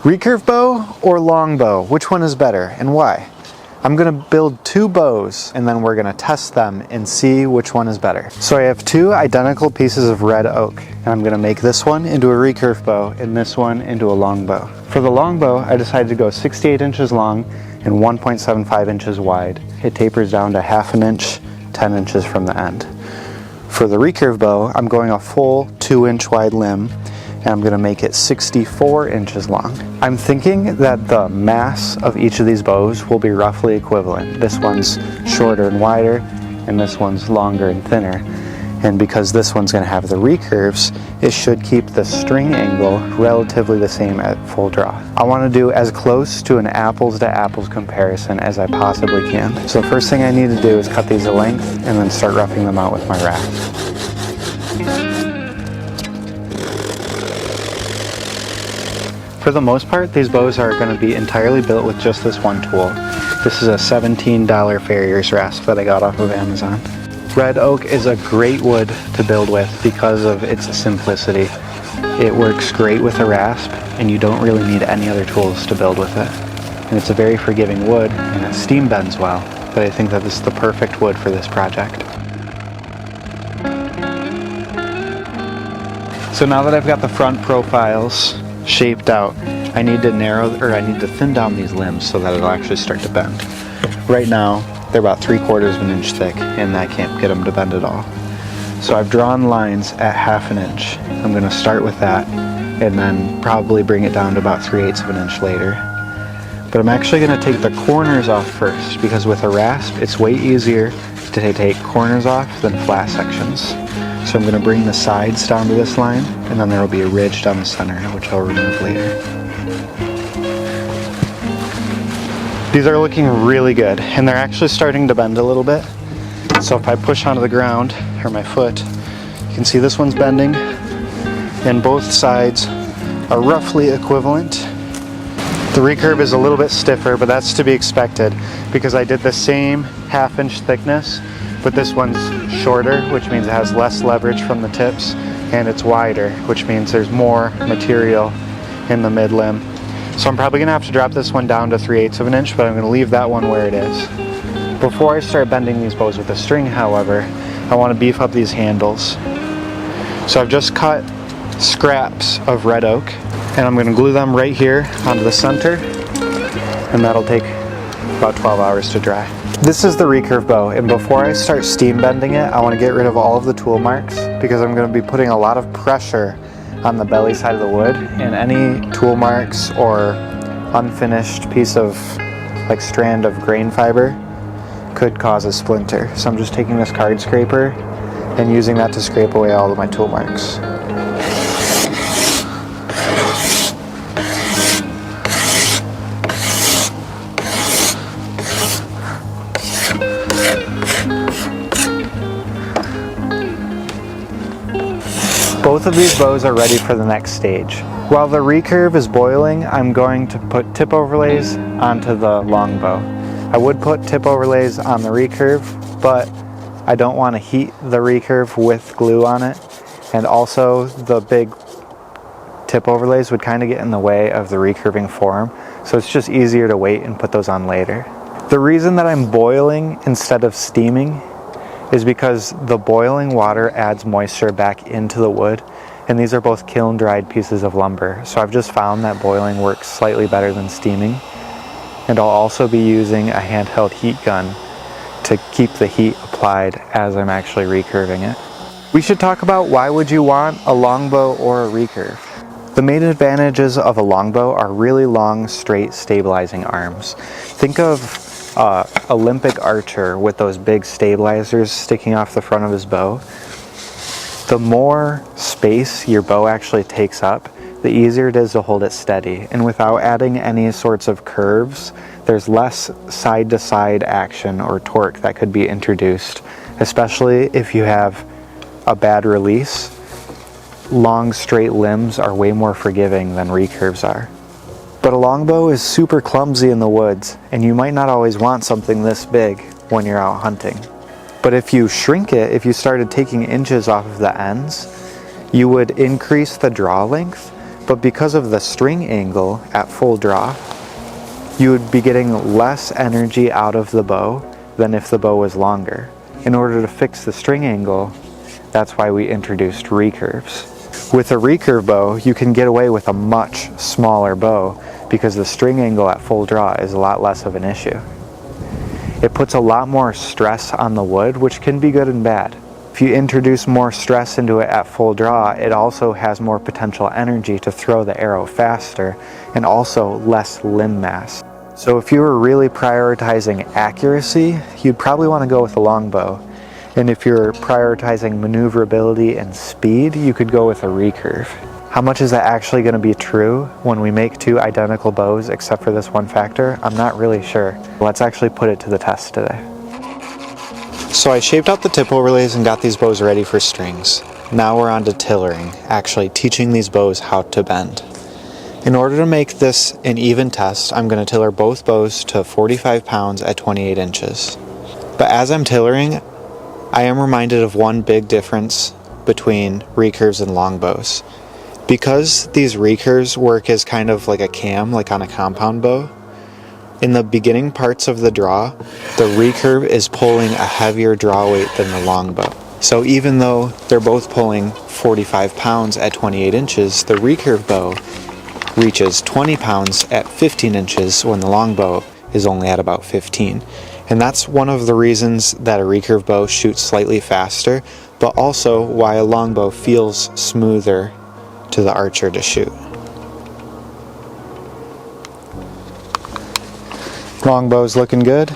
Recurve bow or longbow? Which one is better and why? I'm gonna build two bows and then we're gonna test them and see which one is better. So I have two identical pieces of red oak and I'm gonna make this one into a recurve bow and this one into a longbow. For the longbow, I decided to go 68 inches long and 1.75 inches wide. It tapers down to ½ an inch, 10 inches from the end. For the recurve bow, I'm going a full 2-inch wide limb and I'm gonna make it 64 inches long. I'm thinking that the mass of each of these bows will be roughly equivalent. This one's shorter and wider, and this one's longer and thinner. And because this one's gonna have the recurves, it should keep the string angle relatively the same at full draw. I wanna do as close to an apples to apples comparison as I possibly can. So the first thing I need to do is cut these to length and then start roughing them out with my raft. For the most part, these bows are going to be entirely built with just this one tool. This is a $17 Farrier's rasp that I got off of Amazon. Red oak is a great wood to build with because of its simplicity. It works great with a rasp and you don't really need any other tools to build with it. And it's a very forgiving wood and it steam bends well, but I think that this is the perfect wood for this project. So now that I've got the front profiles shaped out, I need to thin down these limbs so that it'll actually start to bend. Right now, they're about 3/4 of an inch thick and I can't get them to bend at all. So I've drawn lines at ½ an inch. I'm gonna start with that and then probably bring it down to about 3/8 of an inch later. But I'm actually gonna take the corners off first because with a rasp, it's way easier to take corners off than flat sections. So I'm going to bring the sides down to this line, and then there will be a ridge down the center, which I'll remove later. These are looking really good, and they're actually starting to bend a little bit. So if I push onto the ground, or my foot, you can see this one's bending, and both sides are roughly equivalent. The recurve is a little bit stiffer, but that's to be expected, because I did the same ½ inch thickness, but this one's shorter, which means it has less leverage from the tips, and it's wider, which means there's more material in the mid limb. So I'm probably gonna have to drop this one down to 3/8 of an inch, but I'm gonna leave that one where it is. Before I start bending these bows with a string, however, I wanna beef up these handles. So I've just cut scraps of red oak, and I'm gonna glue them right here onto the center, and that'll take about 12 hours to dry. This is the recurve bow, and before I start steam bending it, I want to get rid of all of the tool marks because I'm going to be putting a lot of pressure on the belly side of the wood, and any tool marks or unfinished piece of strand of grain fiber could cause a splinter. So I'm just taking this card scraper and using that to scrape away all of my tool marks. Both of these bows are ready for the next stage. While the recurve is boiling, I'm going to put tip overlays onto the longbow. I would put tip overlays on the recurve, but I don't want to heat the recurve with glue on it, and also the big tip overlays would kind of get in the way of the recurving form, so it's just easier to wait and put those on later. The reason that I'm boiling instead of steaming is because the boiling water adds moisture back into the wood, and these are both kiln dried pieces of lumber. So I've just found that boiling works slightly better than steaming. And I'll also be using a handheld heat gun to keep the heat applied as I'm actually recurving it. We should talk about why would you want a longbow or a recurve. The main advantages of a longbow are really long, straight, stabilizing arms. Think of Olympic archer with those big stabilizers sticking off the front of his bow. The more space your bow actually takes up, the easier it is to hold it steady. And without adding any sorts of curves, there's less side-to-side action or torque that could be introduced, especially if you have a bad release. Long, straight limbs are way more forgiving than recurves are. But a longbow is super clumsy in the woods, and you might not always want something this big when you're out hunting. But if you shrink it, if you started taking inches off of the ends, you would increase the draw length, But because of the string angle at full draw, you would be getting less energy out of the bow than if the bow was longer. In order to fix the string angle, that's why we introduced recurves. With a recurve bow, you can get away with a much smaller bow because the string angle at full draw is a lot less of an issue. It puts a lot more stress on the wood, which can be good and bad. If you introduce more stress into it at full draw, it also has more potential energy to throw the arrow faster and also less limb mass. So if you were really prioritizing accuracy, you'd probably want to go with a longbow. And if you're prioritizing maneuverability and speed, you could go with a recurve. How much is that actually going to be true when we make two identical bows except for this one factor? I'm not really sure. Let's actually put it to the test today. So I shaped out the tip overlays and got these bows ready for strings. Now we're on to tillering, actually teaching these bows how to bend. In order to make this an even test, I'm going to tiller both bows to 45 pounds at 28 inches. But as I'm tillering, I am reminded of one big difference between recurves and longbows. Because these recurves work as kind of like a cam, like on a compound bow, in the beginning parts of the draw, the recurve is pulling a heavier draw weight than the longbow. So even though they're both pulling 45 pounds at 28 inches, the recurve bow reaches 20 pounds at 15 inches when the longbow is only at about 15. And that's one of the reasons that a recurve bow shoots slightly faster, but also why a longbow feels smoother to the archer to shoot. Longbow's looking good.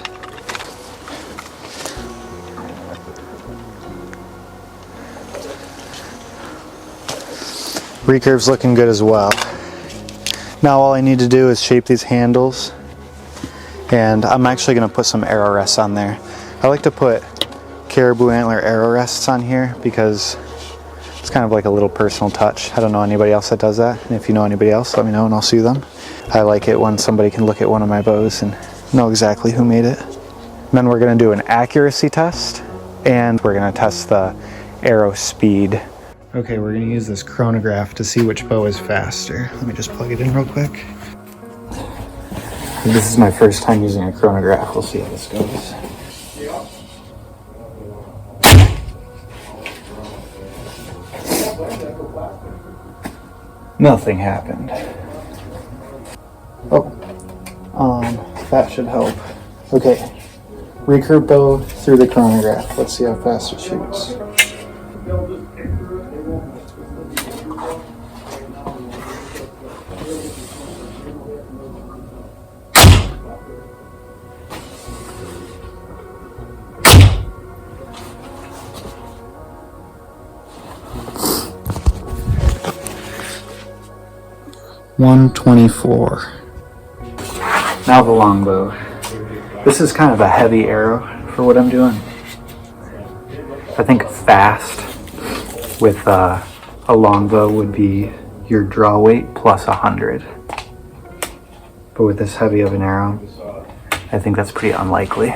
Recurve's looking good as well. Now all I need to do is shape these handles, and I'm actually going to put some arrow rests on there. I like to put caribou antler arrow rests on here because it's kind of like a little personal touch. I don't know anybody else that does that, and if you know anybody else, let me know and I'll sue them. I like it when somebody can look at one of my bows and know exactly who made it. And then we're going to do an accuracy test, and we're going to test the arrow speed. Okay, we're going to use this chronograph to see which bow is faster. Let me just plug it in real quick. This is my first time using a chronograph. We'll see how this goes. Nothing happened. That should help. Okay, recurve bow through the chronograph. Let's see how fast it shoots. .124. Now the longbow. This is kind of a heavy arrow for what I'm doing. I think fast with a longbow would be your draw weight plus 100. But with this heavy of an arrow, I think that's pretty unlikely.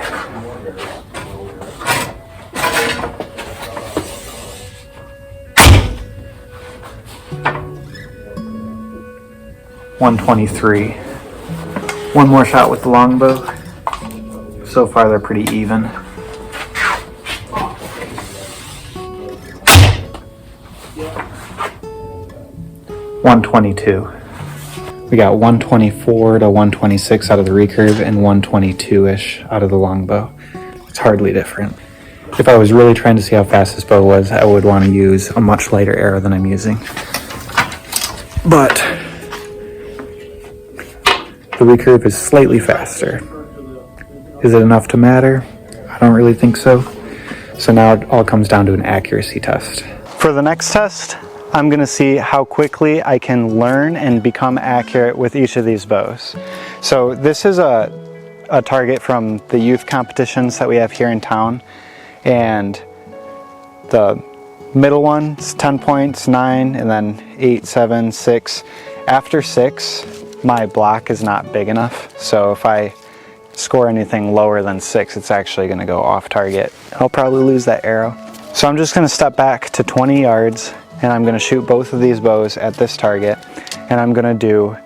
.123. One more shot with the longbow. So far they're pretty even. .122. We got 124 to 126 out of the recurve and 122-ish out of the longbow. It's hardly different. If I was really trying to see how fast this bow was, I would want to use a much lighter arrow than I'm using. But the recurve is slightly faster. Is it enough to matter? I don't really think so. So now it all comes down to an accuracy test. For the next test, I'm going to see how quickly I can learn and become accurate with each of these bows. So this is a target from the youth competitions that we have here in town. And the middle one's 10 points, 9, and then 8, 7, 6. After 6, my block is not big enough, so if I score anything lower than 6, it's actually going to go off target. I'll probably lose that arrow. So I'm just going to step back to 20 yards, and I'm going to shoot both of these bows at this target, and I'm gonna do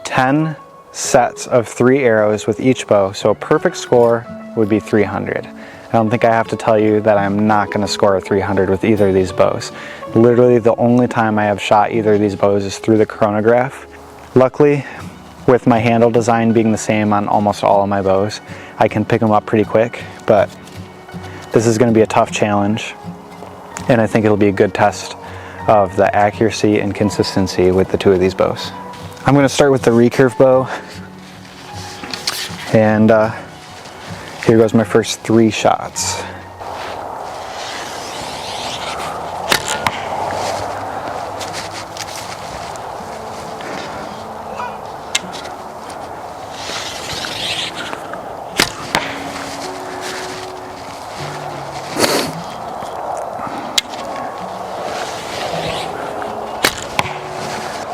10 sets of 3 arrows with each bow, so a perfect score would be 300. I don't think I have to tell you that I'm not gonna score a 300 with either of these bows. Literally the only time I have shot either of these bows is through the chronograph. Luckily, with my handle design being the same on almost all of my bows, I can pick them up pretty quick, but this is gonna be a tough challenge, and I think it'll be a good test of the accuracy and consistency with the 2 of these bows. I'm gonna start with the recurve bow, and here goes my first 3 shots.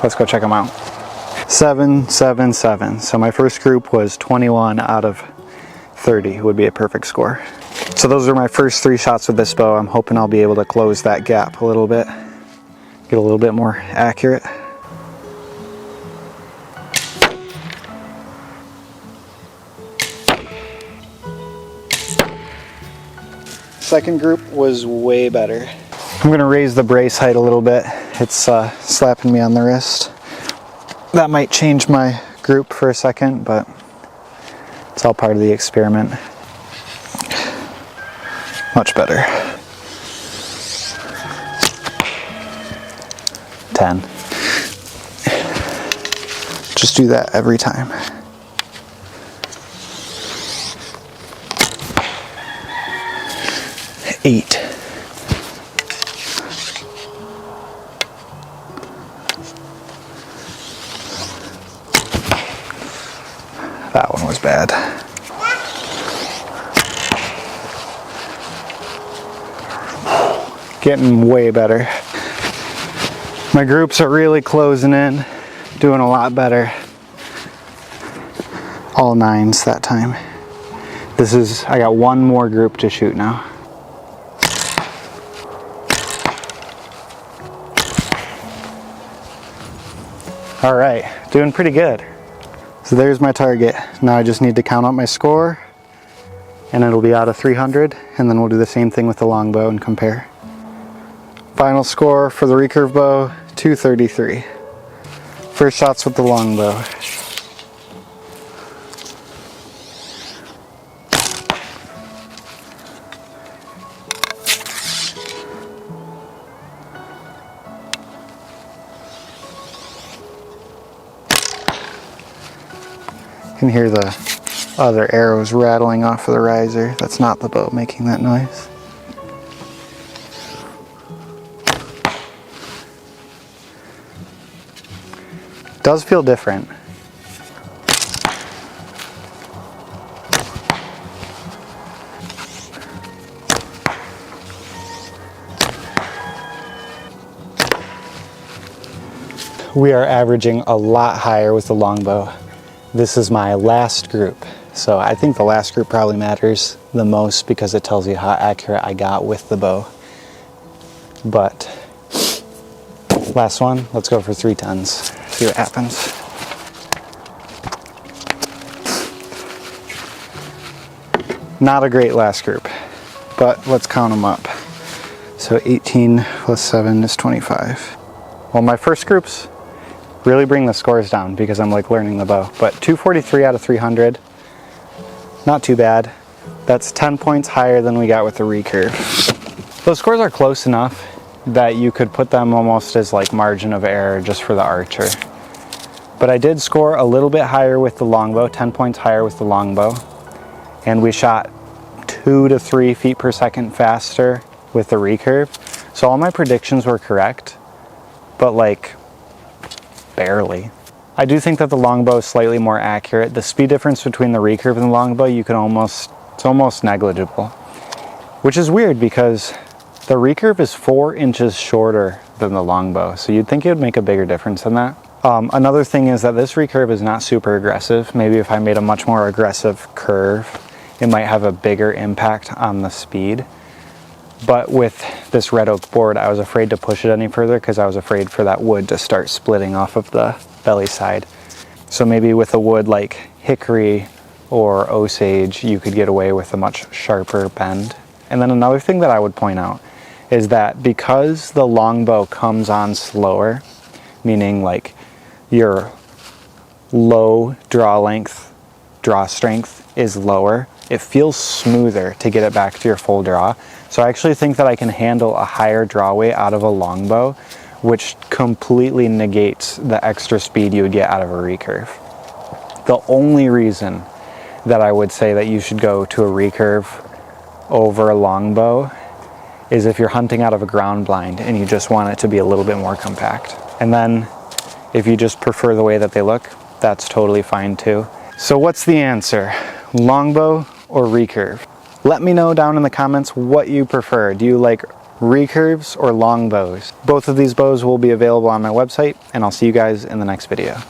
Let's go check them out. 7, 7, 7. So my first group was 21 out of 30 would be a perfect score. So those are my first 3 shots with this bow. I'm hoping I'll be able to close that gap a little bit, get a little bit more accurate. Second group was way better. I'm gonna raise the brace height a little bit. It's slapping me on the wrist. That might change my group for a second, but it's all part of the experiment. Much better. 10. Just do that every time. Eight. That one was bad. Getting way better. My groups are really closing in, doing a lot better. All 9s that time. I got 1 more group to shoot now. All right, doing pretty good. So there's my target. Now I just need to count out my score, and it'll be out of 300, and then we'll do the same thing with the longbow and compare. Final score for the recurve bow, 233. First shots with the longbow. You can hear the other arrows rattling off of the riser. That's not the bow making that noise. Does feel different. We are averaging a lot higher with the longbow. This is my last group, so I think the last group probably matters the most because it tells you how accurate I got with the bow. But last one, let's go for 3 10s, see what happens. Not a great last group, but let's count them up. So 18 plus 7 is 25. Well, my first groups really bring the scores down because I'm like learning the bow. But 243 out of 300, not too bad. That's 10 points higher than we got with the recurve. Those scores are close enough that you could put them almost as like margin of error just for the archer. But I did score a little bit higher with the longbow, 10 points higher with the longbow. And we shot 2 to 3 feet per second faster with the recurve. So all my predictions were correct, but like barely. I do think that the longbow is slightly more accurate. The speed difference between the recurve and the longbow, it's almost negligible. Which is weird because the recurve is 4 inches shorter than the longbow, so you'd think it would make a bigger difference than that. Another thing is that this recurve is not super aggressive. Maybe if I made a much more aggressive curve, it might have a bigger impact on the speed. But with this red oak board, I was afraid to push it any further because I was afraid for that wood to start splitting off of the belly side. So maybe with a wood like hickory or osage, you could get away with a much sharper bend. And then another thing that I would point out is that because the longbow comes on slower, meaning like your low draw length, draw strength is lower, it feels smoother to get it back to your full draw. So I actually think that I can handle a higher draw weight out of a longbow, which completely negates the extra speed you would get out of a recurve. The only reason that I would say that you should go to a recurve over a longbow is if you're hunting out of a ground blind and you just want it to be a little bit more compact. And then if you just prefer the way that they look, that's totally fine too. So what's the answer? Longbow or recurve? Let me know down in the comments what you prefer. Do you like recurves or longbows? Both of these bows will be available on my website, and I'll see you guys in the next video.